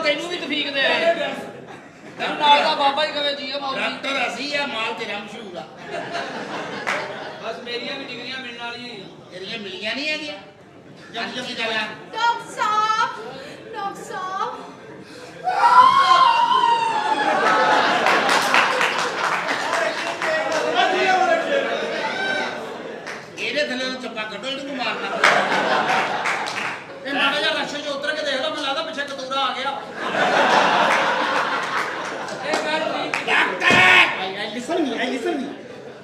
ਤੈਨੂੰ ਵੀ ਤਫੀਕ ਦੇ ਤੈਨੂੰ ਨਾਲ ਦਾ ਬਾਬਾ ਹੀ ਕਵੇ ਜੀ ਮੌਲੀ ਡਾਕਟਰ ਅਸੀਂ ਆ ਮਾਲ ਤੇਰਾ ਮਸ਼ਹੂਰ ਆ ਬਸ ਮੇਰੀਆਂ ਵੀ ਡਿਗਰੀਆਂ ਮਿਲਣ ਵਾਲੀਆਂ ਹੀ ਆ ਤੇਰੀਆਂ ਮਿਲੀਆਂ ਨਹੀਂ ਹੈਗੀਆਂ ਜਲਦੀ ਜਲਦੀ ਕਰ ਆ ਡਾਕਟਰ ਸਾਹਿਬ ਇਹਦੇ ਥੱਲੇ ਨੂੰ ਚੱਪਾ ਕੱਢੋ ਇਹਨੂੰ ਮਾਰਨਾ ਇਹ ਮਾੜਾ ਜਿਹਾ ਰਕਸ਼ੇ 'ਚ ਉਤਰ ਕੇ ਦੇਖ ਲਓ ਮੈਨੂੰ ਲੱਗਦਾ ਪਿੱਛੇ ਕਤੂਰਾ ਆ ਗਿਆ I listen me.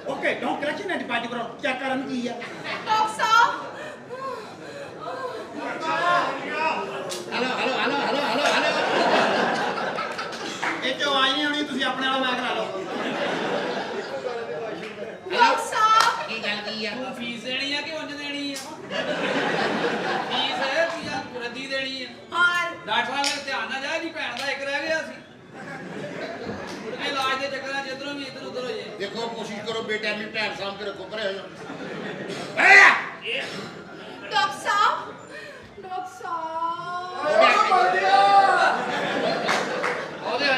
Okay, don't clutch in at party bro. Check ਕਰਨ ਕੀ ਆ ਡਾਕਟਰ ਸਾਹਿਬ ਹਲੋ ਇਹ ਜੋ ਆਈ ਨਹੀਂ ਹੋਣੀ ਤੁਸੀਂ ਆਪਣੇ ਵਾਲਾ ਮੈਂ ਕਰਾ ਲਓ ਡਾਕਟਰ ਸਾਹਿਬ ਕੀ ਗੱਲ ਕੀ ਆ ਤੂੰ ਫੀਸ ਦੇਣੀ ਆ ਕਿ ਉਂਝ ਦੇਣੀ ਆ ਫੀਸ ਕੀ ਆ ਰੱਦੀ ਦੇਣੀ ਆ ਹਾਂ ਡਾਕਟਰ ਸਾਹਿਬ ਨੇ ਧਿਆਨ ਨਾਲ ਜਾ ਜੀ ਭੈਣ ਦਾ ਇੱਕ ਰਹਿ ਗਿਆ ਸੀ ਮੁੜ ਕੇ ਇਲਾਜ ਦੇ ਚੱਕਰਾਂ 'ਚ ਇੱਧਰੋਂ ਵੀ ਇੱਧਰ ਉੱਧਰ ਹੋ ਜੇ ਦੇਖੋ ਕੋਸ਼ਿਸ਼ ਕਰੋ ਬੇਟਾ ਵੀ ਭੈਣ ਸਾਹਮ ਕੇ ਰੱਖੋ ਪਰੇ ਹੋ ਜਾਓ ਡਾਕਟਰ ਸਾਹਿਬ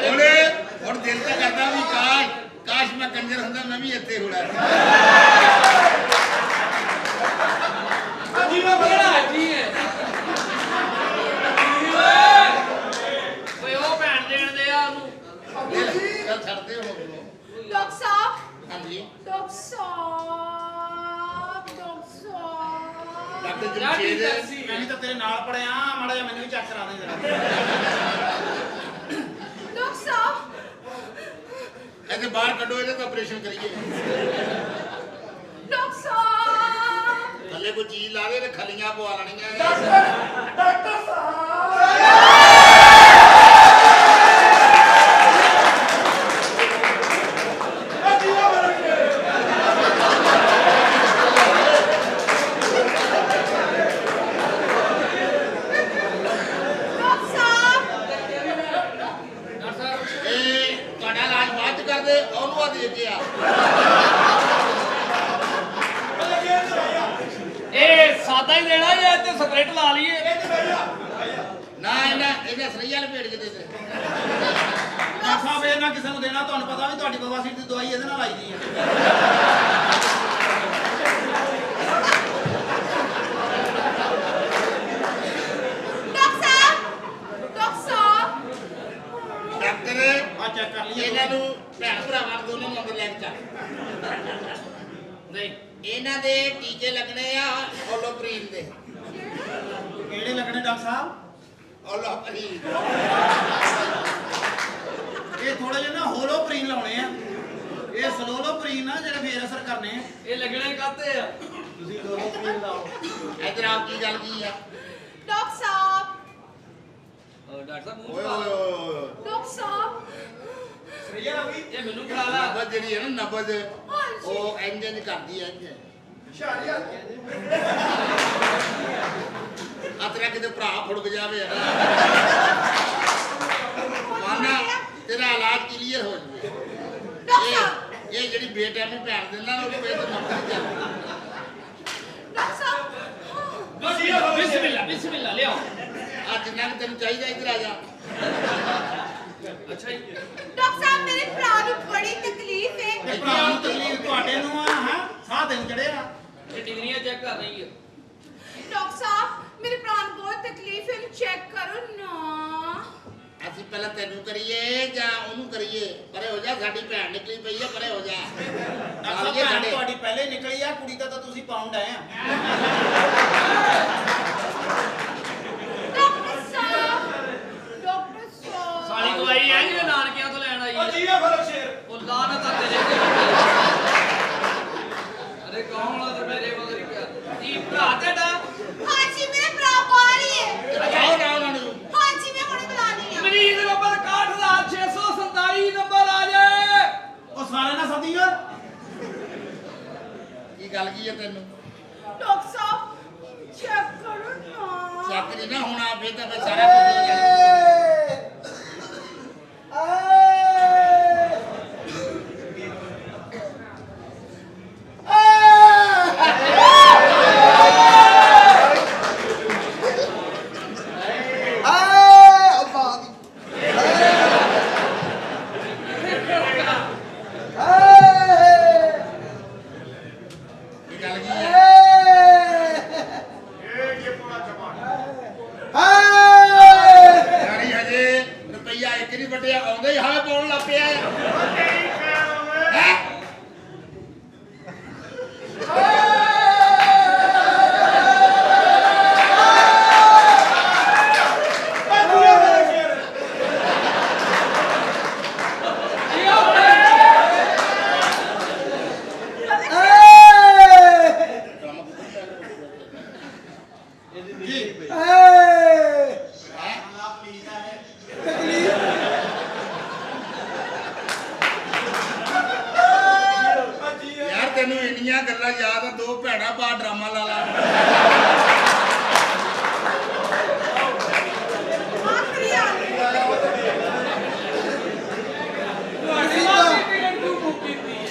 ਉਹਨੇ ਹੁਣ ਦਿਲ ਤਾਂ ਕਰਦਾ ਵੀ ਕਾਸ਼ ਮੈਂ ਕੰਜਰ ਹੁੰਦਾ ਮੈਂ ਵੀ ਇੱਥੇ ਹੋਣਾ ਜੀ ਮੈਂ ਬੜਾ ਜੀ ਹੈ ਓਏ ਉਹ ਭੈਣ ਦੇਣ ਦੇ ਆ ਉਹਨੂੰ ਚੱਲ ਛੱਡਦੇ ਹੋ ਡਾਕਟਰ ਸਾਹਿਬ ਹਾਂਜੀ ਡਾਕਟਰ ਜਮਸ਼ੇਦ ਮੈਂ ਵੀ ਤਾਂ ਤੇਰੇ ਨਾਲ ਪੜਿਆ ਮਾੜਾ ਜਿਹਾ ਮੈਨੂੰ ਵੀ ਚੈੱਕ ਕਰਾ ਦੇ ਜਰਾ ਡਾਕਟਰ ਸਾਹਿਬ ਇੱਥੇ ਬਾਹਰ ਕੱਢੋ ਇਹਦਾ ਤਾਂ ਆਪਰੇਸ਼ਨ ਕਰੀਏ ਡਾਕਟਰ ਸਾਹਿਬ ਥੱਲੇ ਕੋਈ ਚੀਜ਼ ਲਾ ਦੇ ਤੇ ਖਲੀਆਂ ਪਵਾ ਲੈਣੀਆਂ ਡਾਕਟਰ ਇਹ ਤੁਹਾਡਾ ਇਲਾਜ ਬਾਅਦ ਚ ਕਰਦੇ ਉਹਨੂੰ ਆ ਦੇ ਕੇ ਆ ਇਹ ਸਾਦਾ ਹੀ ਦੇਣਾ ਜਾਂ ਤੇ ਸਪਰੇਟ ਲਾ ਲਈਏ ਨਾ ਇਹਨਾਂ ਸਰਈਆ ਲਪੇਟ ਕੇ ਦੇ ਦੇ ਡਾਕਟਰ ਸਾਹਿਬ ਇਹ ਨਾ ਕਿਸੇ ਨੂੰ ਦੇਣਾ ਤੁਹਾਨੂੰ ਪਤਾ ਵੀ ਤੁਹਾਡੀ ਬਵਾਸੀਰ ਦੀ ਦਵਾਈ ਇਹਦੇ ਨਾਲ ਆਈ ਦੀ ਹੈ ਡਾਕਟਰ ਆ ਚੈੱਕ ਕਰ ਲਈਏ ਇਹਨਾਂ ਨੂੰ ਭੈਣ ਭਰਾਵਾਂ ਦੋਨਾਂ ਨੂੰ ਅੰਦਰ ਲੈ ਕੇ ਚੱਲ ਨਹੀਂ ਇਹਨਾਂ ਦੇ ਟੀਕੇ ਲੱਗਣੇ ਆ ਹੋਲੋਪਰੀਨ ਦੇ ਕਿਹੜੇ ਲੱਗਣੇ ਡਾਕਟਰ ਸਾਹਿਬ ਹੋਲੋਪਰੀਨ ਇਹ ਥੋੜੇ ਜਿਹਾ ਨਾ ਹੋਲੋਪਰੀਨ ਲਾਉਣੇ ਆ ਇਹ ਸਲੋਲੋਪਰੀਨ ਆ ਜਿਹੜੇ ਫੇਰ ਅਸਰ ਕਰਨੇ ਆ ਇਹ ਲੱਗਣੇ ਕਾਤੇ ਆ ਤੁਸੀਂ ਹੋਲੋਪਰੀਨ ਲਾਓ ਇੱਧਰ ਆਪ ਕੀ ਗੱਲ ਕੀ ਆ ਡਾਕਟਰ ਸਾਹਿਬ ਡਾਕਟਰ ਸਾਹਿਬ ਮੂੰਹ ਓਏ ਖਾ ਓਏ ਓਏ ਓਏ ਡਾਕਟਰ ਸਾਹਿਬ ਸਰੀਆ ਆ ਗਈ ਇਹ ਮੈਨੂੰ ਖਾ ਲਾ ਨਬਜ਼ ਜਿਹੜੀ ਹੈ ਨਾ ਨਬਜ਼ ਉਹ ਇੰਜਨ ਕਰਦੀ ਹੈ ਇੰਜਨ ਸ਼ਾਰੀਆ ਆ ਤੇਰਾ ਕਿਤੇ ਭਰਾ ਫੁੜਕ ਜਾਵੇ ਮਾਨਾ ਤੇਰਾ ਇਲਾਜ ਕਲੀਅਰ ਹੋ ਜਾਵੇ ਇਹ ਜਿਹੜੀ ਬੇਟੈਮੀ ਭੈਣ ਦਿੰਦਾ ਨਾ ਉਹਨੂੰ ਵੇਚ ਨੱਕ ਚੱਲ ਡਾਕਟਰ ਸਾਹਿਬ ਬਿਸਮਿਲ੍ਲਾ ਲਿਆਓ ਆ ਜਿੰਨਾ ਕਿ ਤੈਨੂੰ ਚਾਹੀਦਾ ਇੱਧਰ ਆ ਜਾ ਅੱਛਾ ਜੀ ਡਾਕਟਰ ਸਾਹਿਬ ਮੇਰੇ ਭਰਾ ਨੂੰ ਬੜੀ ਤਕਲੀਫ ਹੈ ਤੇ ਭਰਾ ਨੂੰ ਤਕਲੀਫ ਤੁਹਾਡੇ ਨੂੰ ਆ ਹਾਂ ਸਾਹ ਤੈਨੂੰ ਚੜਿਆ ਇਹ ਡਿਗਰੀਆਂ ਚੈੱਕ ਕਰ ਰਹੀ ਹੈ ਡਾਕਟਰ ਸਾਹਿਬ ਮੇਰੇ ਭਰਾ ਨੂੰ ਬਹੁਤ ਤਕਲੀਫ ਹੈ ਇਹਨੂੰ ਚੈੱਕ ਕਰੋ ਨਾ ਅਸੀਂ ਪਹਿਲਾਂ ਤੈਨੂੰ ਕਰੀਏ ਜਾਂ ਉਹਨੂੰ ਕਰੀਏ ਪਰੇ ਹੋ ਜਾ ਸਾਡੀ ਭੈਣ ਨਿਕਲੀ ਪਈ ਹੈ ਪਰੇ ਹੋ ਜਾ ਡਾਕਟਰ ਸਾਹਿਬ ਤੁਹਾਡੀ ਪਹਿਲੇ ਨਿਕਲੀ ਆ ਕੁੜੀ ਦਾ ਤਾਂ ਤੁਸੀਂ ਪਾਉਂਡ ਆਏ ਆ ਡਾਕਟਰ ਸਾਹਿਬ ਸਾਲੀ ਦਵਾਈ ਹੈ ਜਿਹਨੇ ਨਾਨਕਿਆਂ ਤੋਂ ਲੈਣ ਆਈ ਹੈ ਜੀਆ ਫਰਕ ਸ਼ੇਰ ਉਹ ਲਾ ਨਾ ਤਾਂ ਤੇਰੇ ਅਰੇ ਕੌਣ ਆ ਤੇ ਮੇਰੇ ਮਗਰ ਹੀ ਪਿਆ ਕੀ ਭਰਾ ਤੁਹਾਡਾ ਹਾਂਜੀ ਮੇਰੇ ਭਰਾ ਬਾਹਰ ਹੀ ਹੈ ਜਾਓ ਨਾ ਉਹਨਾਂ ਨੂੰ ਹਾਂਜੀ ਮੈਂ ਹੁਣੇ ਬੁਲਾਣੀ ਆ ਮਰੀਜ਼ ਨੰਬਰ 68647 ਨੰਬਰ ਆ ਜਾਏ ਉਹ ਸਾਰੇ ਨਾ ਸਦੀਆ ਕੀ ਗੱਲ ਕੀ ਹੈ ਤੈਨੂੰ ਡਾਕਟਰ ਸਾਹਿਬ ਚੈੱਕ ਕਰੋ ਨਾ ਚੱਕ ਨਹੀਂ ਨਾ ਹੋਣਾ ਫੇਰ ਤਾਂ ਫੇਰ ਸਾਰਾ ਕੁਝ ਹੋ ਜਾਣਾ ਨਹੀਂ ਵੱਟਿਆ ਆਉਂਦੇ ਹੀ ਹਾਵੇ ਪਾਉਣ ਲੱਗ ਪਿਆ ਹੈ ਯਾਰ ਤੈਨੂੰ ਇੰਨੀਆਂ ਗੱਲਾਂ ਯਾਦ ਆ ਦੋ ਭੈਣਾਂ ਪਾ ਡਰਾਮਾ ਲਾ ਲਾ ਆਖਰੀ ਆ ਗਈ। ਤੁਹਾਡੀ ਮਾਂ ਦੀ ਟਿਕਟ ਤੂੰ ਬੁੱਕ ਕੀਤੀ ਹੈ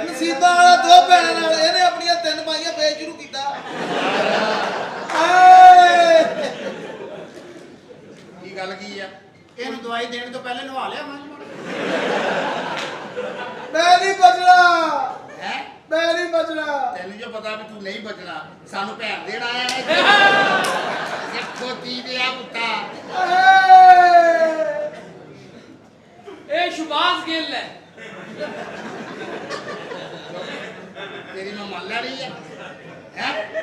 ਨਸੀਬਾਂ ਵਾਲਾ ਦੋ ਭੈਣਾਂ ਨਾਲ ਇਹਨੇ ਆਪਣੀਆਂ 3 ਪਾਈਆਂ ਵੇਚ ਸ਼ੁਰੂ ਕੀਤਾ ਆਏ ਕੀ ਗੱਲ ਕੀ ਆ ਇਹਨੂੰ ਦਵਾਈ ਦੇਣ ਤੋਂ ਪਹਿਲੇ ਨਵਾ ਲਿਆ ਮੈਂ ਮੈਂ ਨਹੀਂ ਬਚਣਾ ਹੈ ਮੈਂ ਨਹੀਂ ਬਚਣਾ ਤੈਨੂੰ ਜੋ ਪਤਾ ਵੀ ਤੂੰ ਨਹੀਂ ਬਚਣਾ ਸਾਨੂੰ ਭੈਣ ਦੇਣ ਆਇਆ ਹੈ ਦੇਖੋ ਤੀ ਦੇ ਆ ਪੁੱਤਾ ਆਏ ਇਹ ਸ਼ੁਭਾਸ ਗਿੱਲ ਹੈ ਤੇਰੀ ਮਾਂ ਮੰਨ ਲੈਣੀ ਹੈ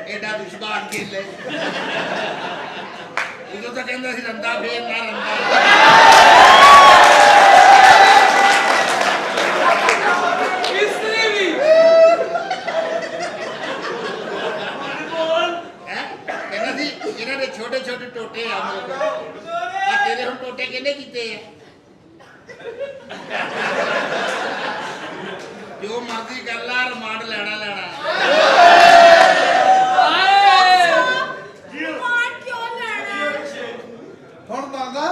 ਐਡਾ ਵਿਸ਼ਵਾਸ ਕੇ ਲੈ ਉਦੋਂ ਤਾਂ ਕਹਿੰਦਾ ਸੀ ਰੰਦਾ ਫੇਰ ਨਾ ਰੰਦਾ ਇਸਤਰੀ ਵੀ ਹੈ ਕਹਿੰਦਾ ਸੀ ਇਹਨਾਂ ਦੇ ਛੋਟੇ ਛੋਟੇ ਟੋਟੇ ਆ ਮੇਰੇ ਕੋਲ ਆ ਤੇਰੇ ਹੁਣ ਟੋਟੇ ਕਿਹਨੇ ਕੀਤੇ ਆ ਜੋ ਮਰਜ਼ੀ ਕਰ ਲਾ ਰਿਮਾਂਡ ਲੈਣਾ ਮਾਰ ਕਿਉਂ ਲੈਣਾ? ਹੁਣ ਮੰਗਾ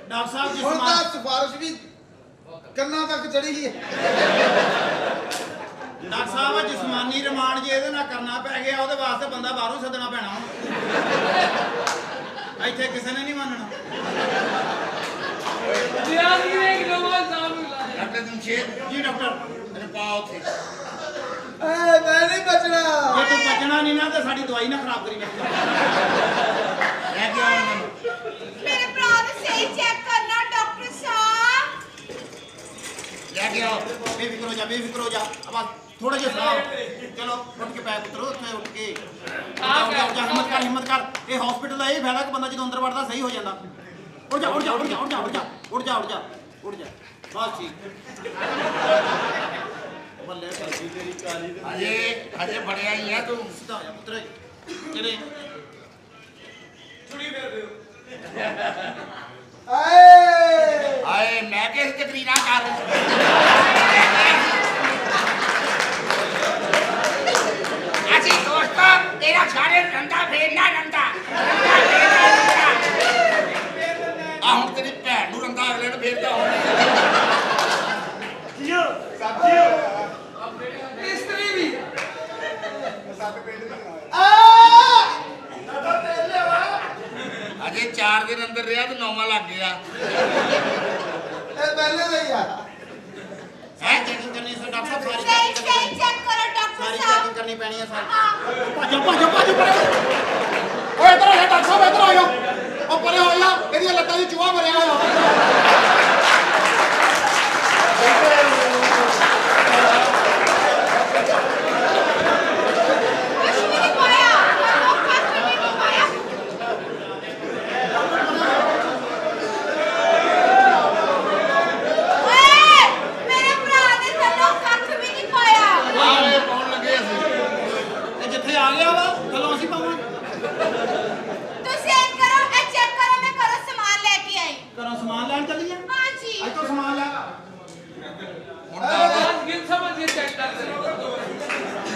ਡਾਕਟਰ ਸਾਹਿਬ ਜੀ ਹੁਣ ਤਾਂ ਸਿਫਾਰਿਸ਼ ਵੀ ਕੰਨਾਂ ਤੱਕ ਚੜੀ ਹੈ ਡਾਕਟਰ ਸਾਹਿਬ ਜਿਸਮਾਨੀ ਰਿਮਾਂਡ ਜੇ ਇਹਦੇ ਨਾਲ ਕਰਨਾ ਪੈ ਗਿਆ ਉਹਦੇ ਵਾਸਤੇ ਬੰਦਾ ਬਾਹਰੋਂ ਸੱਦਣਾ ਪੈਣਾ ਹੁਣ ਇੱਥੇ ਕਿਸੇ ਨੇ ਨਹੀਂ ਮੰਨਣਾ ਜ਼ਿਆਦਗੀ ਨੇ ਇੱਕ ਨਵਾਂ ਇਲਜ਼ਾਮ ਲਾਇਆ ਡਾਕਟਰ ਜਮਸ਼ੇਦ ਜੀ ਡਾਕਟਰ ਮੈਨੂੰ ਪਾ ਉੱਥੇ ਐ ਮੈਂ ਨਹੀਂ ਬਚਣਾ ਜੇ ਤੂੰ ਬਚਣਾ ਨਹੀਂ ਨਾ ਤੇ ਸਾਡੀ ਦਵਾਈ ਨਾ ਖਰਾਬ ਕਰੀ ਵੇਖ ਲੈ ਕੇ ਆਉਣ ਮੈਨੂੰ ਮੇਰੇ ਭਰਾ ਨੂੰ ਸਹੀ ਚੈੱਕ ਕਰਨਾ ਡਾਕਟਰ ਸਾਹਿਬ। ਲੈ ਕੇ ਆਓ ਬੇਫਿਕਰ ਹੋ ਜਾ ਬਸ ਥੋੜਾ ਜਿਹਾ ਸਾਹ ਚਲੋ ਉੱਠ ਕੇ ਪੈ ਪੁੱਤਰੋ ਉੱਥੇ ਉੱਠ ਕੇ ਉੱਠ ਜਾ ਹਿੰਮਤ ਕਰ ਇਹ ਹਸਪੀਟਲ ਦਾ ਇਹ ਫਾਇਦਾ ਕਿ ਬੰਦਾ ਜਦੋਂ ਅੰਦਰ ਵੜਦਾ ਸਹੀ ਹੋ ਜਾਂਦਾ ਉੱਠ ਜਾ ਬਸ ਠੀਕ ਬੱਲੇ ਚੱਲਦੀ ਤੇਰੀ ਕਾਲੀ ਦੇ ਹਜੇ ਬੜਿਆ ਹੀ ਆ ਤੂੰ ਸਿੱਧਾ ਹੋ ਜਾ ਪੁੱਤਰ ਚਲੇ ਆਏ ਆਏ ਮੈਂ ਕਿਸ ਤਕਰੀਰਾਂ ਕਰ ਅਸੀਂ ਦੋਸਤਾਂ ਤੇਰਾ ਸਾਰੇ ਰੰਦਾ ਫੇਰਨਾ ਰੰਦਾ ਆ ਹੁਣ ਤੇਰੀ ਭੈਣ ਨੂੰ ਰੰਦਾ ਅਗਲੇ ਨੂੰ ਫੇਰਦਾ ਇਸਤਰੀ ਵੀ ਅਜੇ 4 ਦਿਨ ਅੰਦਰ ਰਿਹਾ ਤੇ 9ਵਾਂ ਲੱਗ ਗਿਆ ਇਹ ਪਹਿਲੇ ਦਾ ਹੀ ਆ ਸਾਰੀ ਚੈਕਿੰਗ ਕਰਨੀ ਸੀ ਡਾਕਟਰ ਸਾਹਿਬ ਸਹੀ ਸਹੀ ਚੈੱਕ ਕਰੋ ਡਾਕਟਰ ਸਾਰੀ ਸਾਹਿਬ। ਚੈਕਿੰਗ ਕਰਨੀ ਪੈਣੀ ਹੈ ਸਾਰੀ ਹਾਂ ਭਾਜੋ ਪਰੇ ਓਏ ਇੱਧਰ ਆ ਜਾ ਡਾਕਟਰ ਸਾਹਿਬ ਇੱਧਰ ਆ ਜਾ ਉਹ ਪਰੇ ਹੋ ਜਾ ਇਹਦੀਆਂ ਲੱਤਾਂ 'ਚ ਚੂਹਾ ਭਰਿਆ ਹੋਇਆ ਕੁਛ ਵੀ ਨਹੀਂ ਪਾਇਆ ਮੈਨੂੰ ਕੱਖ ਵੀ ਨਹੀਂ ਪਾਇਆ। ਓਏ ਮੇਰੇ ਭਰਾ ਦੇ ਥੱਲੋਂ ਕੱਖ ਵੀ ਨਹੀਂ ਪਾਇਆ। ਆਵੇ ਪਾਉਣ ਲੱਗੇ ਅਸੀਂ ਤੇ ਜਿੱਥੇ ਆ ਗਿਆ ਵਾ ਚਲੋ ਅਸੀਂ ਪਾਵਾਂਗੇ ਤੁਸੀਂ ਇਹ ਕਰੋ ਇਹ ਚੈੱਕ ਕਰੋ ਮੈਂ ਘਰੋਂ ਸਮਾਨ ਲੈ ਕੇ ਆਈ। ਘਰੋਂ ਸਮਾਨ ਲੈਣ ਚੱਲੀ ਆ ਹਾਂਜੀ ਅੱਜ ਤੋਂ ਸਮਾਨ ਲੈ ਹੁਣ ਤਾਂ ਸ਼ੁਭਾਸ ਗਿੱਲ ਸਮਝ ਕੇ ਚੈੱਕ ਕਰ ਰਹੇ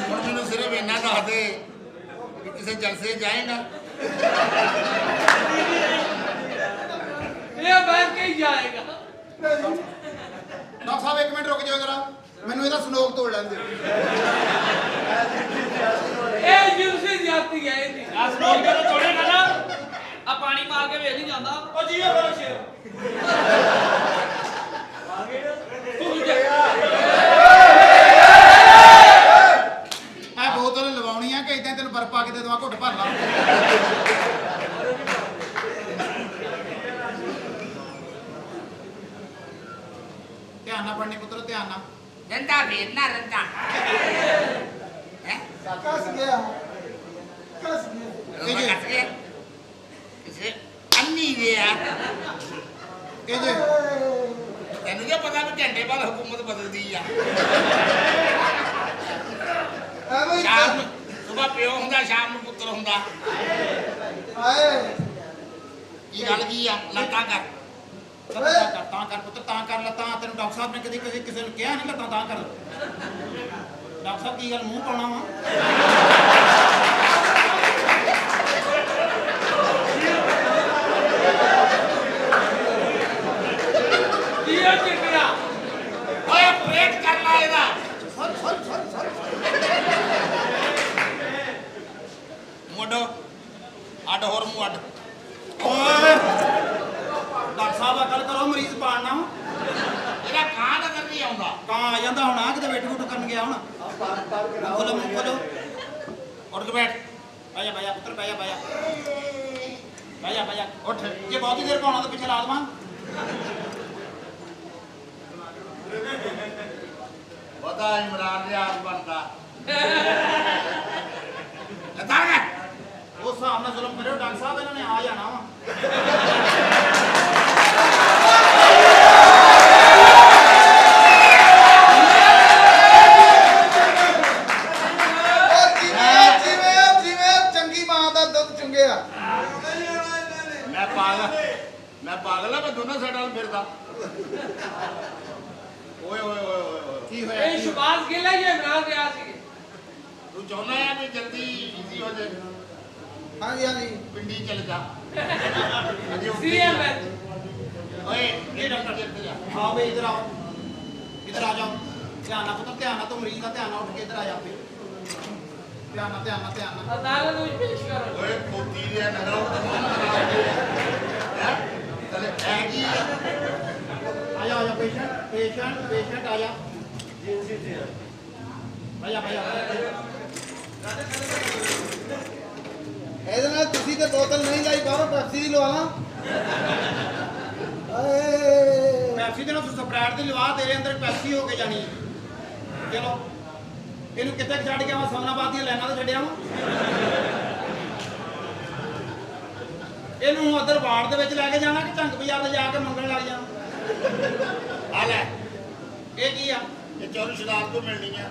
ਹੁਣ ਮੈਨੂੰ ਸਿਰਫ ਇੰਨਾ ਦੱਸ ਦੇ ਕਿ ਕਿਸੇ ਜਲਸੇ ਜਾਏਗਾ ਇਹ ਬੈਠ ਕੇ ਹੀ ਆਏਗਾ ਡਾਕਟਰ ਸਾਹਿਬ 1 ਮਿੰਟ ਰੁਕ ਜਾਓ ਜਰਾ ਮੈਨੂੰ ਇਹਦਾ ਸਨੋਕ ਤੋੜ ਲੈਣ ਦਿਓ ਇਹ ਜਿੰਸੀ ਜਾਤੀ ਹੈ ਇਹਦੀ ਆ ਸਨੋਕ ਜਦੋਂ ਤੋੜੇਗਾ ਨਾ ਆ ਪਾਣੀ ਮਾਰ ਕੇ ਵੇਖ ਨਹੀਂ ਜਾਂਦਾ ਉਹ ਜੀ ਇਹ ਬੜਾ ਸ਼ੇਰ ਇਹ ਬੋਤਲ ਲਵਾਉਣੀ ਆ ਕਿ ਇਦਾਂ ਤੈਨੂੰ ਬਰਫ ਪਾ ਕੇ ਦੇ ਦੇਵਾਂ ਘੁੱਟ ਭਰ ਲਾ रंदा फेरना रंदा कस गया कस गया कस गया इसे अन्नी गया ਇਹਦੇ ਤੈਨੂੰ ਕੀ ਪਤਾ ਵੀ ਘੰਟੇ ਬਾਅਦ ਹਕੂਮਤ ਬਦਲਦੀ ਆ ਸ਼ਾਮ ਨੂੰ ਸੁਬਾ ਪਿਓ ਹੁੰਦਾ ਸ਼ਾਮ ਨੂੰ ਪੁੱਤਰ ਹੁੰਦਾ ਆਏ ਕੀ ਗੱਲ ਕੀ ਆ ਲੱਤਾਂ ਕਰ ਤਾਂ ਕਰ ਪੁੱਤਰ ਤਾਂ ਕਰ ਲੱਤਾਂ ਤੈਨੂੰ ਡਾਕਟਰ ਸਾਹਿਬ ਨੇ ਕਦੇ ਕਿਸੇ ਨੂੰ ਕਿਹਾ ਨਹੀਂ ਲੱਤਾਂ ਤਾਂ ਕਰ ਡਾਕਟਰ ਸਾਹਿਬ ਕੀ ਗੱਲ ਮੂੰਹ ਪਾਉਣਾ ਵਾ ਓਏ ਆਪਰੇਟ ਕਰ ਲਾ ਇਹਦਾ ਮੋਢੋ ਅੱਡ ਹੋਰ ਮੂੰਹ ਅੱਡ ਓਏ ਡਾਕਟਰ ਸਾਹਿਬ ਆ ਗੱਲ ਕਰੋ ਮਰੀਜ਼ ਪਾੜਨਾ ਇਹਦਾ ਕਾਂ ਨਜ਼ਰ ਨਹੀਂ ਆਉਂਦਾ ਕਾਂ ਆ ਜਾਂਦਾ ਹੁਣ ਆ ਕਿਤੇ ਵੇਟ ਵੂਟ ਕਰਨ ਗਿਆ ਹੁਣ ਬੋਲੋ ਮੂੰਹ ਖੋਲੋ ਉੱਠ ਕੇ ਬੈਠ ਬਾਇਆ ਬਾਇਆ ਪੁੱਤਰ ਬਾਇਆ ਬਾਇਆ ਬਾਇਆ ਬਾਇਆ ਉੱਠ ਜੇ ਬਹੁਤੀ ਦੇਰ ਪਾਉਣਾ ਤਾਂ ਪਿੱਛੇ ਲਾ ਦੇਵਾਂ ਪਤਾ ਇਮਰਾਨ ਦੇ ਆਪ ਬਣਦਾ ਲੱਤਾਂ ਕਰ ਉਸ ਹਿਸਾਬ ਨਾਲ ਜ਼ੁਲਮ ਕਰਿਓ ਡਾਕਟਰ ਸਾਹਿਬ ਇਹਨਾਂ ਨੇ ਆ ਜਾਣਾ ਵਾ ਜਿਵੇਂ ਚੰਗੀ ਮਾਂ ਦਾ ਦੁੱਧ ਚੁੰਗਿਆ ਮੈਂ ਪਾਗਲ ਆ ਮੈਂ ਦੋਨਾਂ ਸਾਈਡਾਂ ਨਾਲ ਫਿਰਦਾ ਓਏ ਓਏ ਓਏ ਓਏ ਕੀ ਹੋਇਆ ਇਹ ਸ਼ੁਬਾਜ਼ ਗਿੱਲਾ ਹੀ ਇਮਰਾਨ ਰਿਆਜ਼ ਸੀ ਤੂੰ ਚਾਹੁੰਦਾ ਹੈ ਵੀ ਜਲਦੀ ਈਜ਼ੀ ਹੋ ਜਾਏ ਹਾਂਜੀ ਹਾਂਜੀ ਪਿੰਡੀ ਚਲ ਜਾ ਅਜੇ ਉੱਠੀ ਸੀਐਮ ਆ। ਹੈ ਓਏ ਇਹ ਡਾਕਟਰ ਇੱਥੇ ਆ ਆਓ ਬਈ ਇਧਰ ਆਓ ਇਧਰ ਆ ਜਾਓ ਧਿਆਨ ਨਾਲ ਪੁੱਤਰ ਧਿਆਨ ਨਾਲ ਤੂੰ ਮਰੀਜ਼ ਦਾ ਧਿਆਨ ਨਾਲ ਉੱਠ ਕੇ ਇਧਰ ਆ ਜਾ ਫਿਰ ਧਿਆਨ ਨਾਲ ਧਿਆਨ ਨਾਲ ਧਿਆਨ ਨਾਲ ਅਦਾਲਤ ਵਿੱਚ ਪੇਸ਼ ਕਰੋ ਓਏ ਪੋਤੀ ਦੇ ਨਗਰੋਂ ਹੈ ਚਲੇ ਐ ਕੀ ਆ? ਆ ਜਾ ਪੇਸ਼ੈਂਟ ਪੇਸ਼ੈਂਟ ਆ ਜਾ ਭਾਇਆ ਇਹਦੇ ਨਾਲ ਤੁਸੀਂ ਤੇ ਬੋਤਲ ਨਹੀਂ ਲਾਈ ਬਾਹਰੋਂ ਪੈਪਸੀ ਦੀ ਲਵਾ ਲਾਂ ਆਏ ਪੈਪਸੀ ਦੇ ਨਾਲ ਤੂੰ ਸਪਰੈਟ ਦੀ ਲਵਾ ਤੇਰੇ ਅੰਦਰ ਪੈਪਸੀ ਹੋ ਕੇ ਜਾਣੀ ਹੈ। ਚਲੋ ਇਹਨੂੰ ਕਿੱਥੇ ਛੱਡ ਕੇ ਆਵਾਂ ਸਮਨਾਬਾਦ ਦੀਆਂ ਲਾਈਨਾਂ ਤੇ ਛੱਡਿਆ ਵਾਂ ਇਹਨੂੰ ਉਧਰ ਵਾਰਡ ਦੇ ਵਿੱਚ ਲੈ ਕੇ ਜਾਣਾ ਕਿ ਝੰਗ ਬਾਜ਼ਾਰ ਤੇ ਜਾ ਕੇ ਮੰਗਣ ਲੱਗ ਜਾਣਾ ਆ ਲੈ ਇਹ ਕੀ ਆ ਇਹ ਚੌਰੀ ਸ਼ਰਾਬ ਤੋਂ ਮਿਲਣੀ ਆ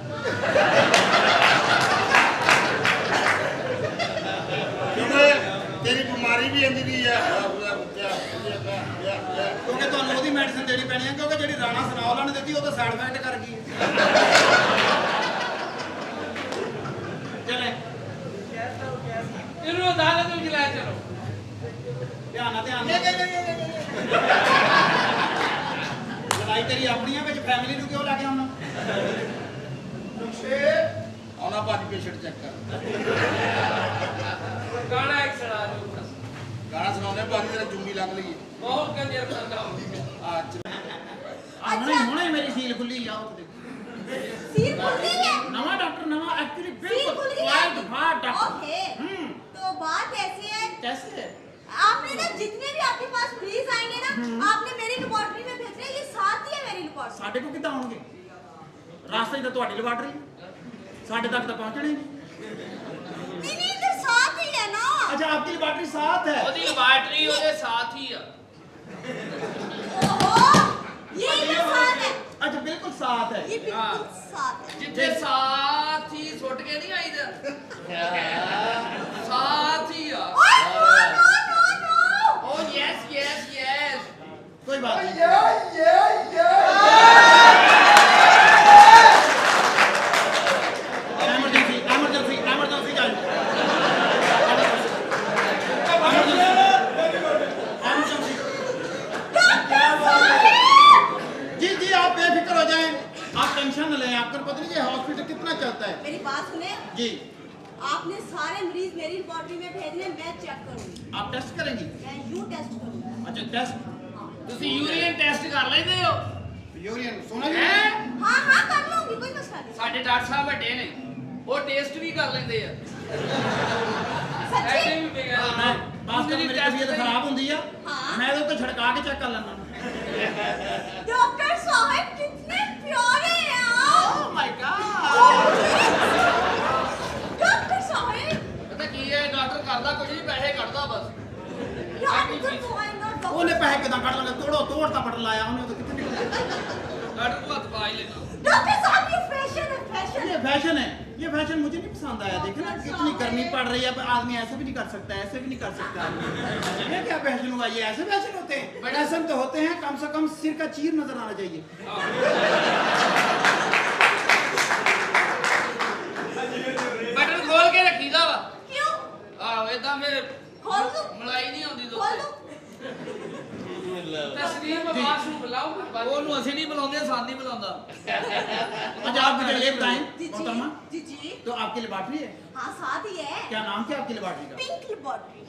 ਕਿਉਂਕਿ ਤੇਰੀ ਬਿਮਾਰੀ ਵੀ ਇੰਜ ਦੀ ਆ ਕਿਉਂਕਿ ਤੁਹਾਨੂੰ ਉਹਦੀ ਮੈਡੀਸਿਨ ਦੇਣੀ ਪੈਣੀ ਹੈ ਕਿਉਂਕਿ ਜਿਹੜੀ ਰਾਣਾ ਸਨਾਉਲਾ ਨੇ ਦਿੱਤੀ ਉਹ ਤਾਂ ਸਾਈਡ ਇਫੈਕਟ ਕਰ ਗਈ ਚਲੇ ਇਹਨੂੰ ਅਦਾਲਤ ਵਿੱਚ ਲੈ ਚਲੋ ਧਿਆਨ ਨਾਲ ਲੜਾਈ ਤੇਰੀ ਆਪਣੀਆਂ ਵਿੱਚ ਫੈਮਿਲੀ ਨੂੰ ਕਿਉਂ ਲੈ ਕੇ ਆਉਣਾ ਆਉਣਾ ਭਾਜੀ ਪੇਸ਼ੈਂਟ ਚੈੱਕ ਕਰ ਗਾਣਾ ਇੱਕ ਸੁਣਾ ਦਿਓ ਬਸ ਗਾਣਾ ਸੁਣਾਉਂਦੇ ਭਾਜੀ ਤੇਰਾ ਚੁੰਗੀ ਲੱਗ ਲਈ ਬਹੁਤ ਕੰਜਰ ਬੰਦਾ ਹੋ ਅੱਜ ਹੁਣੇ ਮੇਰੀ ਸੀਲ ਖੁੱਲੀ ਆ ਉਹ सील खुल गई है नवा डॉक्टर नवा एक्चुअली सील बिल्कुल खुल गई वाइट है हार्ट डॉक्टर ओके तो बात ऐसी है कैसे आपने ना जितने भी आपके पास मरीज आएंगे ना आपने मेरी लेबोरेटरी में भेजना है ये साथ ही है मेरी लेबोरेटरी ਸਾਡੇ ਕੋਲ ਕਿੱਦਾਂ ਆਉਣਗੇ ਰਾਸਤੇ 'ਚ ਤਾਂ ਤੁਹਾਡੀ ਲੈਬਾਰਟਰੀ ਸਾਡੇ ਤੱਕ ਤਾਂ ਪਹੁੰਚਣੇ ਨਹੀਂ नहीं नहीं इधर साथ ही है ना अच्छा आपकी लेबार्टरी साथ है ਉਹਦੀ ਲੈਬਾਰਟਰੀ ਉਹਦੇ ਸਾਥ ਹੀ ਆ ओहो ये इधर साथ है अच्छा बिल्कुल साथ है ये बिल्कुल साथ है ਜਿੱਥੇ ਸਾਥ ਹੀ ਸੁੱਟ ਕੇ ਨਹੀਂ ਆਈਦਾ ਸਾਥ ਹੀ ਆ ओए नो नो नो नो ਓ ਯੈਸ ਯੈਸ ਯੈਸ कोई बात नहीं एमरजेंसी एमरजेंसी एमरजेंसी जाओ एमरजेंसी जी जी आप बेफिक्र हो जाएं आप टेंशन न लें आपको पता नहीं ये हॉस्पिटल कितना चलता है मेरी बात सुने जी आपने सारे मरीज मेरी लेबोरेटरी में भेजने मैं चेक करूंगी आप टेस्ट करेंगी मैं यू टेस्ट करूंगी अच्छा टेस्ट ਤੁਸੀਂ ਯੂਰੀਨ ਟੈਸਟ ਕਰ ਲੈਂਦੇ ਹੋ यूरियन सुना जी ਹੈ हाँ हाँ कर लूंगी कोई मसला नहीं ਸਾਡੇ ਡਾਕਟਰ ਸਾਹਿਬ ਵੱਡੇ ਨੇ ਉਹ ਟੈਸਟ ਵੀ ਕਰ ਲੈਂਦੇ ਆ सच्ची ਐਸੇ ਵੀ ਬਿਗੜ मैं बात कर मेरी तबीयत खराब होती है हाँ। मैं तो छिड़का के चेक कर लेना डॉक्टर साहब कितने प्यारे हैं आप ਕਰਦਾ ਕੁਝ ਨਹੀਂ, ਪੈਸੇ ਕੱਢਦਾ ਬਸ। डॉक्टर तो आई नॉट ਉਹਨੇ ਪੈਸੇ ਕਿਦਾਂ ਕੱਢ ਲਗੇ? ਤੋੜ ਤਾਂ ਬਟਨ ਲਾਇਆ ਉਹਨੇ, ਉਹ ਕਿੱਥੇ ਨਿਕਲਿਆ? ਡਾਕਟਰ ਨੂੰ ਹੱਥ ਪਾ ਹੀ ਲੈਣਾ। डॉक्टर साहब ये फैशन है फैशन ये फैशन है, ये फैशन मुझे नहीं पसंद आया। देखो ना कितनी गर्मी पड़ रही है, आदमी ऐसे भी नहीं कर सकता, ऐसे भी नहीं कर सकता आदमी। ये क्या फैशन हुआ? ये ऐसे फैशन होते हैं? फैशन तो होते हैं, कम से कम सिर का चीर नजर आना चाहिए। ਬਟਨ ਖੋਲ ਕੇ ਰੱਖੀਦਾ ਵਾ। क्यों ਆਹੋ ਏਦਾਂ ਫਿਰ खोल दो ਮਲਾਈ ਨਹੀਂ ਆਉਂਦੀ खोल ਦੁੱਧ। दो तस्लीम अब्बास को बुलाओ। ਉਹਨੂੰ ਅਸੀਂ ਨਹੀਂ ਬੁਲਾਉਂਦੇ, ਸਾਨ ਨਹੀਂ ਬੁਲਾਉਂਦਾ। अच्छा आप मुझे ये बताएं जी मोहतरमा, जी जी तो आपकी लेबॉर्टरी है? हाँ साथ ही है क्या नाम क्या आपकी लेबॉर्टरी का? पिंक लेबॉर्टरी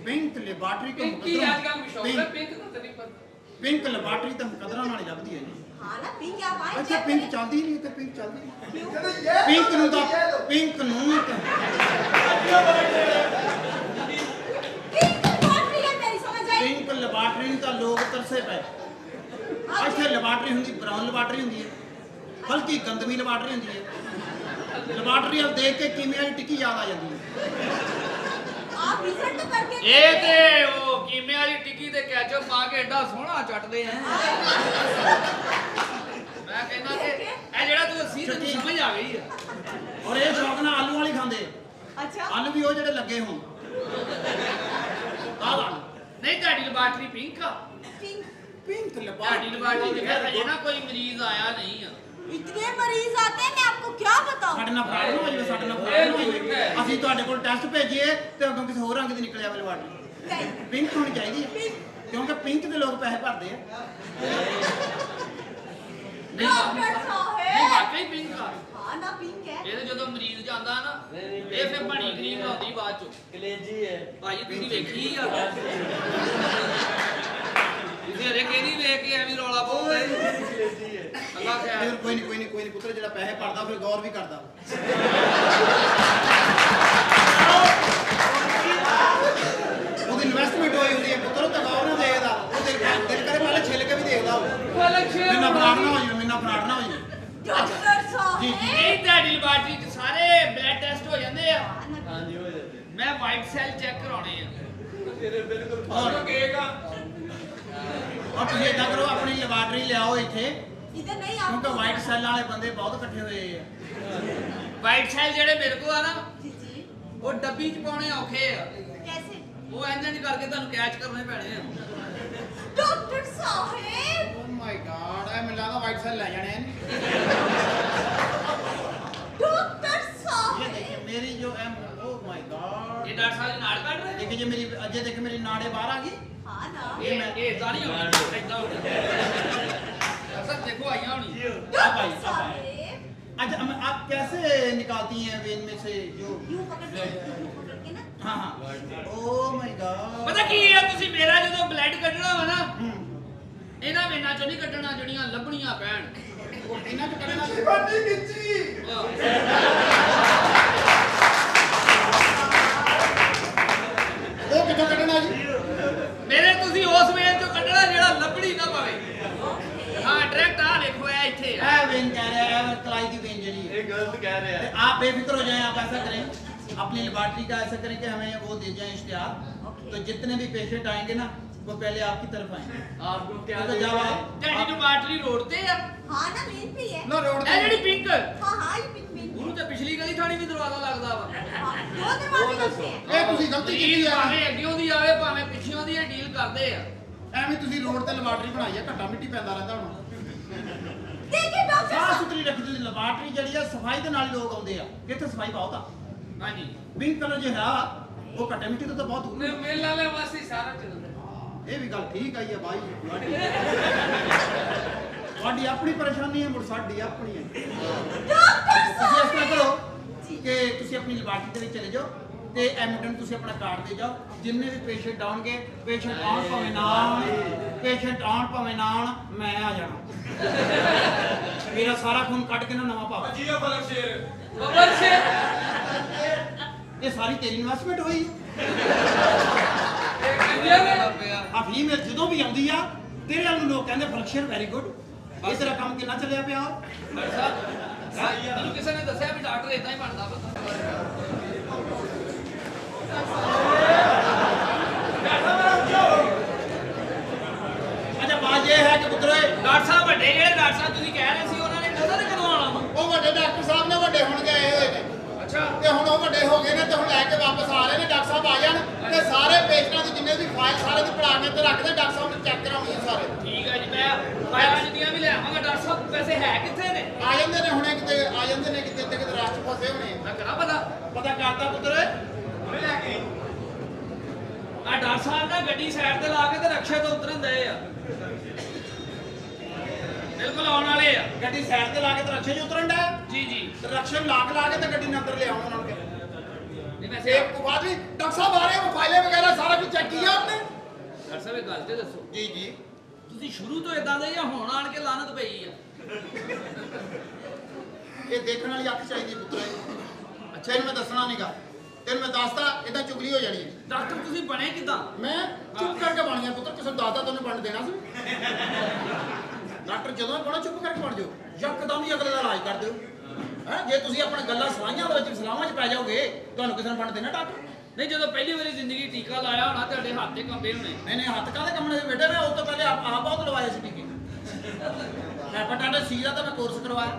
पिंक लेबॉर्टरी के पिंक की आजकल मशहूर है, पिंक पिंक तो नहीं पता। पिंक लेबॉर्टरी तो मुकदरा नाल लगदी है जी। हाँ ना पिंक आप आए अच्छा check पिंक करें। चलदी नहीं ते पिंक चलदी नहीं। क्यों? पिंक ਨੂੰ ਤਾਂ ਪਿੰਕ ਨੂੰ ਤਾਂ पिंक लेबॉर्टरी है मेरी समझ आई ਪਿੰਕ ਲੈਬਾਰਟਰੀ ਨੂੰ ਤਾਂ ਲੋਕ ਤਰਸੇ ਪਏ। हाँ, ਇੱਥੇ ਲੈਬਾਰਟਰੀ ਹੁੰਦੀ, ਬਰਾਊਨ ਲੈਬਾਰਟਰੀ ਹੁੰਦੀ ਹੈ, ਹਲਕੀ ਗੰਦਮੀ ਲੈਬਾਰਟਰੀ ਹੁੰਦੀ ਹੈ। ਲੈਬਾਰਟਰੀ ਵੱਲ ਦੇਖ ਕੇ ਕੀਮੀਆ ਦੀ ਟਿੱਕੀ ਯਾਦ ਆ ਜਾਂਦੀ ਹੈ। आप रिजल्ट तो करके ਇਹ ਤੇ ਉਹ ਕੀਮੇ ਵਾਲੀ ਟਿੱਕੀ ਤੇ ਕੈਚਅਪ ਪਾ ਕੇ ਏਡਾ ਸੋਹਣਾ ਚੱਟਦੇ ਆ। ਮੈਂ ਕਹਿੰਦਾ ਕਿ ਇਹ ਜਿਹੜਾ ਤੂੰ ਦੱਸੀ ਤੈਨੂੰ ਸਮਝ ਆ ਗਈ ਆ। ਔਰ ਇਹ ਸ਼ੌਕ ਨਾਲ ਆਲੂ ਵਾਲੀ ਖਾਂਦੇ, अच्छा ਆਲੂ ਵੀ ਉਹ ਜਿਹੜੇ ਲੱਗੇ ਹੋਣ। ਆਹ ਲਾ ਨਹੀਂ ਤੁਹਾਡੀ ਲੈਬਾਰਟਰੀ ਪਿੰਕ ਆ। पिंक ਪਿੰਕ ਤੁਹਾਡੀ ਲੈਬਾਰਟਰੀ ਲੈਬਾਰਟਰੀ ਤੇ ਫਿਰ ਅਜੇ ਨਾ ਕੋਈ ਮਰੀਜ਼ ਆਇਆ ਨਹੀਂ ਆ। इतने मरीज आते हैं मैं आपको क्या बताऊं ਸਾਡੇ ਨਾਲ ਫਰਾਡ ਨਾ ਹੋ ਜਾਵੇ, ਸਾਡੇ ਨਾਲ ਫਰਾਡ ਨਾ ਹੋ ਜਾਵੇ। ਅਸੀਂ ਤੁਹਾਡੇ ਕੋਲ ਟੈਸਟ ਭੇਜੀਏ ਤੇ ਅੱਗੋਂ ਕਿਸੇ ਹੋਰ ਰੰਗ ਦੀ ਨਿਕਲਿਆ ਵੇ ਲੈਬਾਰਟਰੀ। नहीं ਪਿੰਕ ਹੋਣੀ ਚਾਹੀਦੀ ਹੈ, पिंक ਕਿਉਂਕਿ ਪਿੰਕ ਦੇ ਲੋਕ ਪੈਸੇ ਭਰਦੇ ਆ। डॉक्टर ਨਹੀਂ साहब ਵਾਕਈ ਪਿੰਕ ਆ। हाँ ना पिंक है ਇਹ ਤੇ ਜਦੋਂ ਮਰੀਜ਼ ਜਾਂਦਾ ਨਾ ਇਹ ਫਿਰ ਬਣੀ ਕਰੀਮ ਲਾਉਂਦੀ ਬਾਅਦ ਚੋਂ। कलेजी है। ਭਾਜੀ ਤੁਸੀਂ ਵੇਖੀ ਆ ਤੁਸੀਂ ਹਰੇ ਕਿਹਦੀ ਵੇਖ ਕੇ ਐਵੇਂ ਰੌਲਾ ਪਾਉਂਦੇ ਅੱਲਾ ਫਿਰ ਖੈਰ। ਕੋਈ ਨਹੀਂ ਪੁੱਤਰ, ਜਿਹੜਾ ਪੈਸੇ ਭਰਦਾ ਫਿਰ ਗੌਰ ਵੀ ਕਰਦਾ। ਉਹਦੀ ਇਨਵੈਸਟਮੈਂਟ ਹੋਈ ਹੁੰਦੀ ਹੈ ਪੁੱਤਰ, ਉਹ ਤਾਂ ਗੌਰ ਨਾ ਦੇਖਦਾ। ਉਹ ਦਿਲ ਕਰੇ ਪਹਿਲੇ ਛਿੱਲ ਕੇ ਵੀ ਦੇਖਦਾ ਉਹ। फलक शेर ਮੈਨਾਂ ਫਰਾਡ ਨਾ ਹੋ ਜਾਵੇ, ਮੈਨਾਂ ਫਰਾਡ ਨਾ ਹੋ ਜਾਵੇ। डॉक्टर साहब ਨਹੀਂ ਤੁਹਾਡੀ ਲੈਬਾਰਟਰੀ 'ਚ ਸਾਰੇ ਬਲੱਡ ਟੈਸਟ ਹੋ ਜਾਂਦੇ ਆ। हाँ जी हो जाते हैं। ਮੈਂ ਵਾਈਟ ਸੈੱਲ ਚੈੱਕ ਕਰਾਉਣੇ ਆ। तेरे बिल्कुल और- लगेगा। ਔਰ ਤੁਸੀਂ ਏਦਾਂ ਕਰੋ, ਆਪਣੀ ਲੈਬਾਰਟਰੀ ਲਿਆਓ ਇੱਥੇ, इधर नहीं ਕਿਉਂਕਿ आप ਵਾਈਟ ਸੈੱਲ ਵਾਲੇ ਬੰਦੇ ਬਹੁਤ ਇਕੱਠੇ ਹੋਏ ਆ। ਵਾਈਟ ਸੈੱਲ ਜਿਹੜੇ ਮੇਰੇ ਕੋਲ ਆ ਨਾ जी जी ਉਹ ਡੱਬੀ 'ਚ ਪਾਉਣੇ ਔਖੇ ਆ। कैसे ਉਹ ਇੰਜ ਨਹੀਂ ਕਰਕੇ ਤੁਹਾਨੂੰ ਕੈਚ ਕਰਨੇ ਪੈਣੇ ਆ। डॉक्टर साहब ਓ ਮਾਈ ਗॉड, ਇਹ ਮੈਨੂੰ ਲੱਗਦਾ ਵਾਈਟ ਸੈੱਲ ਲੈ ਜਾਣੇ ਨੇ। डॉक्टर ਇਹ साहब ਦੇਖੇ ਮੇਰੀ ਜੋ ਓ ਮਾਈ ਗॉड, ਇਹ ਡਾਕਟਰ ਸਾਹਿਬ ਨਾਲ ਕੱਢ ਰਹੇ ਦੇਖੇ ਜੇ ਮੇਰੀ ਅਜੇ ਦੇਖ ਮੇਰੀ ਨਾੜੇ ਬਾਹਰ ਆ ਗਈ। हाँ ना ਇਹ ਇਦਾਂ ਨਹੀਂ ਹੋਣੀ, ਇਦਾਂ ਹੋਣੀ। ਅਸਲ ਦੇਖੋ ਆਈਆਂ ਹੋਣੀ। डॉक्टर अब साहब अच्छा आप कैसे निकालती हैं वेन में से जो? यूं पकड़ के ना हाँ हाँ, ओ माय गॉड। ਪਤਾ ਕੀ ਆ, ਤੁਸੀਂ ਮੇਰਾ ਜਦੋਂ ਬਲੱਡ ਕੱਢਣਾ ਵਾ ਨਾ ਇਹਨਾਂ ਵੇਨਾਂ ਚੋਂ ਨਹੀਂ ਕੱਢਣਾ ਜਿਹੜੀਆਂ ਲੱਭਣੀਆਂ ਪੈਣ। ਇਹਨਾਂ ਚ ਕੱਢਣਾ ਉਹ ਕਿੱਥੋਂ ਕੱਢਣਾ ਜੀ? ਮੇਰੇ ਤੁਸੀਂ ਉਸ ਵੇਨ ਚੋਂ ਕੱਢਣਾ ਜਿਹੜਾ ਲੱਭਣੀ ਨਾ ਪਵੇ। ਹਾਂ ਡਾਇਰੈਕਟ ਆ ਦੇਖੋ ਇਹ ਇੱਥੇ ਆ। ਇਹ वेन कह रहा है, कलाई की वेन जरी है। ये गलत कह रहे तो हैं। आप बेफिक्र हो जाएं, आप ऐसा करें अपनी लेबॉर्टरी का ऐसा करें कि हमें वो दे जाएं इश्तिहार। तो जितने भी पेशेंट आएंगे ना वो पहले आपकी तरफ आएंगे। आपको क्या तो जब आप ਤੁਹਾਡੀ ਲੈਬਾਰਟਰੀ ਰੋਡ ਤੇ ਆ। हाँ ना मेन पे ही है ना रोड ਇਹ ਜਿਹੜੀ ਪਿੰਕ हाँ हाँ ये पिंक मेन ਉਹਨੂੰ ਤੇ ਪਿਛਲੀ ਗਲੀ ਥਾਣੀ ਵੀ ਦਰਵਾਜ਼ਾ ਲੱਗਦਾ ਵਾ। हाँ दो दरवाजे लगते हैं ਇਹ ਤੁਸੀਂ ਗਲਤੀ ਕੀਤੀ ਮਰੀਜ਼ ਆ। ਭਾਵੇਂ ਅੱਗਿਓਂ ਦੀ ਆਵੇ ਭਾਵੇਂ ਪਿੱਛੋਂ ਦੀ ਇਹ ਡੀਲ ਕਰਦੇ ਆ। ਐਵੇਂ ਤੁਸੀਂ ਰੋਡ ਤੇ ਲੈਬੋਰਟਰੀ ਬਣਾਈ ਆ, ਘੱਟਾ ਮਿੱਟੀ ਪੈਂਦਾ ਰਹਿੰਦਾ ਹੁਣ। देखिए डॉक्टर ਸਾਫ साहब ਸੁਥਰੀ ਰੱਖੀ ਤੁਸੀਂ ਲੈਬੋਰਟਰੀ ਜਿਹੜੀ ਆ, ਸਫਾਈ ਦੇ ਨਾਲ ਹੀ ਲੋਕ ਆਉਂਦੇ ਆ। ਇੱਥੇ ਸਫਾਈ ਬਹੁਤ ਆ। ਹਾਂਜੀ ਪਿੰਕ ਕਲਰ ਜਿਹੜਾ ਉਹ ਘੱਟੇ ਮਿੱਟੀ ਤੋਂ ਤਾਂ ਬਹੁਤ ਦੂਰ ਆ। मेल वाले वासी सारा चलता है। ਇਹ ਵੀ ਗੱਲ ਠੀਕ ਆਈ ਆ ਬਾਈ ਤੁਹਾਡੀ ਆਪਣੀ ਪਰੇਸ਼ਾਨੀ ਹੈ, ਮੁੜ ਸਾਡੀ ਆਪਣੀ ਹੈ। डॉक्टर ਤੁਸੀਂ ਇਸ ਤਰ੍ਹਾਂ साहब ਕਰੋ ਕਿ ਤੁਸੀਂ ਆਪਣੀ ਲੈਬੋਰਟਰੀ ਦੇ ਵਿੱਚ ਚਲੇ ਜਾਓ ਤੇ ਐਮਰਜੈਂਸੀ ਤੁਸੀਂ ਆਪਣਾ ਕਾਰਡ ਦੇ ਜਾਓ। ਜਿੰਨੇ ਵੀ ਪੇਸ਼ੈਂਟ ਆਉਣਗੇ, ਪੇਸ਼ੈਂਟ ਆਉਣ ਭਾਵੇਂ ਨਾ ਆਉਣ, ਪੇਸ਼ੈਂਟ ਆਉਣ ਭਾਵੇਂ ਨਾ ਆਉਣ, ਮੈਂ ਆ ਜਾਣਾ। ਮੇਰਾ ਸਾਰਾ ਖੂਨ ਕੱਢ ਕੇ ਨਾ ਨਵਾਂ ਪਾਓ। जियो फलक शेर। बबल शेर। ਇਹ ਸਾਰੀ ਤੇਰੀ ਇਨਵੈਸਟਮੈਂਟ ਹੋਈ। एक इंडिया में ਆ ਫੀਮੇਲ ਜਦੋਂ ਵੀ ਆਉਂਦੀ ਆ ਤੇਰੇ ਵੱਲ ਨੂੰ ਲੋਕ ਕਹਿੰਦੇ ਫਲਕਸ਼ਰ ਵੈਰੀ ਗੁੱਡ। ਇਹ ਤੇਰਾ ਕੰਮ ਕਿੰਨਾ ਚੱਲਿਆ ਪਿਆ? ਡਾਕਟਰ ਸਾਹਿਬ ਮੈਨੂੰ ਕਿਸੇ ਨੇ ਦੱਸਿਆ ਵੀ ਡਾਕਟਰ ਇਦਾਂ ਹੀ ਬਣਦਾ ਪਤਾ। ਸਾਹਿਬ ਆ ਜਾਣ ਤੇ ਸਾਰੇ ਪੇਸ਼ੈਂਟਾਂ ਦੀ ਜਿੰਨੇ ਵੀ ਫਾਈਲ ਸਾਰੇ ਦੀ ਪੜਾ ਕੇ ਤੇ ਰੱਖ ਦੇ, ਡਾਕਟਰ ਸਾਹਿਬ ਨੇ ਚੈੱਕ ਕਰਾਉਣੀ ਹੈ ਸਾਰੇ। ਠੀਕ ਹੈ ਜੀ, ਮੈਂ ਫਾਈਲਾਂ ਜਿੰਨੀਆਂ ਵੀ ਲਿਆਵਾਂਗਾ। ਡਾਕਟਰ ਸਾਹਿਬ ਪੈਸੇ ਹੈ ਕਿੱਥੇ ਨੇ? ਆ ਜਾਂਦੇ ਨੇ ਹੁਣੇ ਕਿਤੇ, ਆ ਜਾਂਦੇ ਨੇ ਕਿਤੇ ਤੇ ਕਿਤੇ ਰਾਸਤੇ ਫਸੇ ਹੋਣੇ। ਮੈਂ ਕਰਾਂ ਪਤਾ ਪਤਾ ਕਰਤਾ ਪੁੱਤਰ। ਹੁਣੇ ਲੈ ਕੇ ਆ ਡਾਕਟਰ ਸਾਹਿਬ ਨਾ ਗੱਡੀ ਸਾਈਡ ਤੇ ਲਾ ਕੇ ਤੇ ਰਕਸ਼ੇ ਤੋਂ ਉਤਰਨ ਦਏ ਆ। ਬਿਲਕੁਲ ਆਉਣ ਵਾਲੇ ਆ। ਗੱਡੀ ਸਾਈਡ ਤੇ ਲਾ ਕੇ ਤੇ ਰਕਸ਼ੇ 'ਚ ਉਤਰਨ ਦਾ ਜੀ ਜੀ। ਰਕਸ਼ੇ ਨੂੰ ਲਾ ਕੇ ਤੇ ਗੱਡੀ ਨੂੰ ਅੰਦਰ ਲਿਆਉਣਾ ਉਹਨਾਂ ਨੂੰ। ਨਹੀਂ एक ਵੈਸੇ बात भी डॉक्टर साहब आ रहे हैं, वो फाइलें वगैरह सारा कुछ चेक किया आपने? ਡਾਕਟਰ ਸਾਹਿਬ ਇੱਕ ਗੱਲ ਤੇ ਦੱਸੋ, जी जी। ਤੁਸੀਂ ਸ਼ੁਰੂ ਤੋਂ ਇਦਾਂ ਦੇ ਜਾਂ ਹੁਣ ਆਣ ਕੇ ਲਾਨਤ ਪਈ ਆ? ये देखने वाली अख चाहिए पुत्र। अच्छा इन्हें मैं दसना नहीं गा, तेन मैं दसता इदा चुगली हो जानी है। ਡਾਕਟਰ ਤੁਸੀਂ ਬਣੇ ਕਿਦਾਂ? मैं चुप करके बन गया पुत्र, किसी दसदा तेन बन देना सी। डॉक्टर जो बनो चुप करके बन जाओ, यकदम ही अगले का इलाज कर दो। है जे तुम अपने गल्लां सलाहियां दे विच सलाहां च पै जाओगे, तुहानूं किसी ने बन देना डॉक्टर? ਨਹੀਂ ਜਦੋਂ ਪਹਿਲੀ ਵਾਰੀ ਜ਼ਿੰਦਗੀ ਟੀਕਾ ਲਾਇਆ ਹੋਣਾ ਤੁਹਾਡੇ ਹੱਥ ਤੇ ਕੰਬੇ ਹੋਣੇ। नहीं नहीं हाथ कादे कमने से बेटे, मैं उस तो पहले आप बहुत लवाए सी टीके। हेपेटाइटिस सी का तो मैं कोर्स करवाया,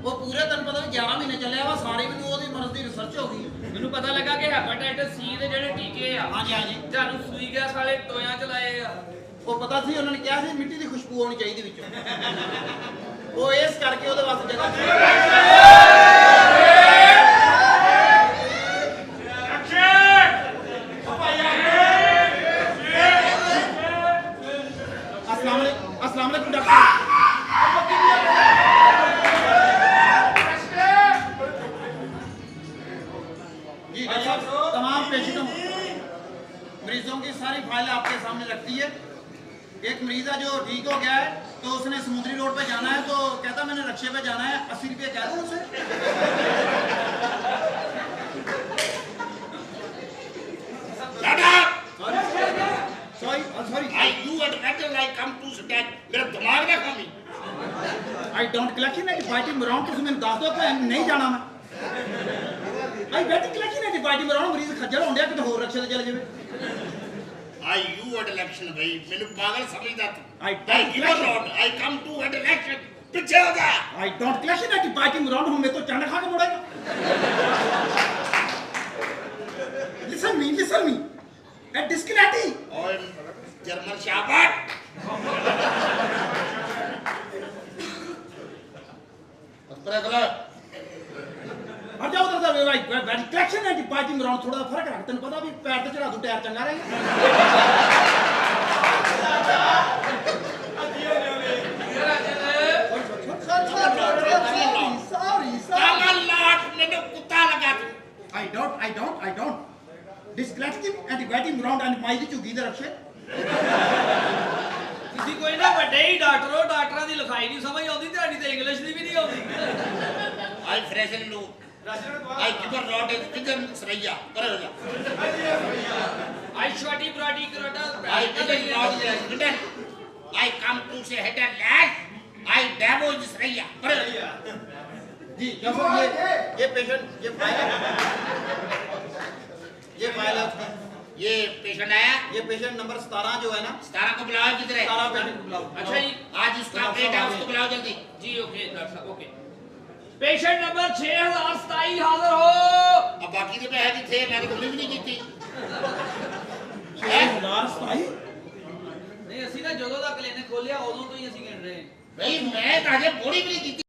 वो पूरे दिन पता नहीं 11 महीने चलिया वा, सारी मैनूं ओहदी मर्ज दी रिसर्च हो गई। ਮੈਨੂੰ ਪਤਾ ਲੱਗਾ ਕਿ ਹੈਪੇਟਾਈਟਸ ਸੀ ਦੇ ਜਿਹੜੇ ਟੀਕੇ ਆ हाँ जी हाँ जी। ਤੁਹਾਨੂੰ ਸੂਈ ਗੈਸ ਵਾਲੇ ਟੋਇਆਂ ਚ ਲਾਏ ਆ। ਉਹ ਪਤਾ ਸੀ ਉਹਨਾਂ ਨੇ ਕਿਹਾ ਸੀ ਮਿੱਟੀ ਦੀ ਖੁਸ਼ਬੂ ਆਉਣੀ ਚਾਹੀਦੀ ਵਿੱਚੋਂ, ਉਹ ਇਸ ਕਰਕੇ ਉਹਦੇ ਵਾਸਤੇ ਜਗ੍ਹਾ अस्सलाम वालेकुम डॉक्टर। जी डॉक्टर साहब, तमाम पेशेंटों मरीजों की सारी फाइल आपके सामने रखती है। एक मरीज है जो ठीक हो गया है, तो उसने समुद्री रोड पे जाना है, तो कहता मैंने रक्शे पे जाना है, 80 रुपये कह दूं उसे? Sorry I you at better like come to stand मेरा दिमाग ना खामी। I don't collection at fighting around, ਤੁਸੀਂ ਮੈਨੂੰ ਦੱਸ ਦਿਓ ਕਿ ਨਹੀਂ ਜਾਣਾ ਮੈਂ। आई बेटी कलेक्शन एट फाइटिंग अराउंड, ਮਰੀਜ਼ ਖੱਜਲ ਹੁੰਦਿਆ ਕਿਤੇ ਹੋਰ ਰਕਸ਼ੇ ਤੇ ਚਲੇ ਜਾਵੇ। I you at election भाई ਮੈਨੂੰ ਪਾਗਲ ਸਮਝਦਾ ਤੂੰ। I I give a road I come to at election ਪਿੱਛੇ ਹੋ ਜਾ। I don't collection at fighting around, ਹੁਣ ਮੇਰੇ ਤੋਂ ਚੰਡ ਖਾ ਕੇ ਮੁੜੇਗਾ। Listen me at डिस्कलेटी। ਓਏ ਜਰਮਨ ਸ਼ਾਬਾਸ਼। पर अगला हट जाओ उधर से भाई, कलेक्शन एट फाइटिंग अराउंड थोड़ा फर्क रख, तेन पता भी पैर ते चढ़ा दूं टायर चंगा रहेगा। काला लाट ਮੈਨੂੰ ਕੁੱਤਾ ਲਗਾ ਤੂੰ। I don't. Disconnecting and dividing around and my ਝੁੱਗੀ ਦੇ ਰਕਸ਼ੇ। ਤੁਸੀਂ ਕੋਈ ਨਾ ਵੱਡੇ ਹੀ ਡਾਕਟਰ ਹੋ, ਡਾਕਟਰਾਂ ਦੀ ਲਿਖਾਈ ਨਹੀਂ ਸਮਝ ਆਉਂਦੀ, ਤੁਹਾਡੀ ਤੇ ਇੰਗਲਿਸ਼ ਦੀ ਵੀ ਨਹੀਂ ਆਉਂਦੀ। I freshen lu I give a road is kidan ਸਰਈਆ ਪਰੇ ਹੋ ਜਾ। ਆਈ ਛੋਟੀ ਬਰਾਡੀ ਕਰੋਟਾ I didn't know this kidan I come to say head and leg I demo is ਸਰਈਆ ਪਰੇ ਹੋ ਜਾ। जी डॉक्टर, ये पेशेंट ये फाइल है उसकी। ये पेशेंट आया, ये पेशेंट नंबर 17 जो है ना, 17 को बुलाओ किधर है? 17 पेशेंट को बुलाओ। अच्छा जी, आज उसका अपडेट है उसको बुलाओ जल्दी। जी ओके डॉक्टर साहब ओके। पेशेंट नंबर 6027 हाजिर हो। अब बाकी के पैसे थे मैंने गोली भी नहीं की थी। 6027 ਨਹੀਂ ਅਸੀਂ ਨਾ ਜਦੋਂ ਦਾ ਕਲੀਨਿਕ ਖੋਲਿਆ ਉਦੋਂ ਤੋਂ ਹੀ ਅਸੀਂ ਗਿਣ ਰਹੇ ਹਾਂ। भाई मैं ताजे गोली भी नहीं की थी।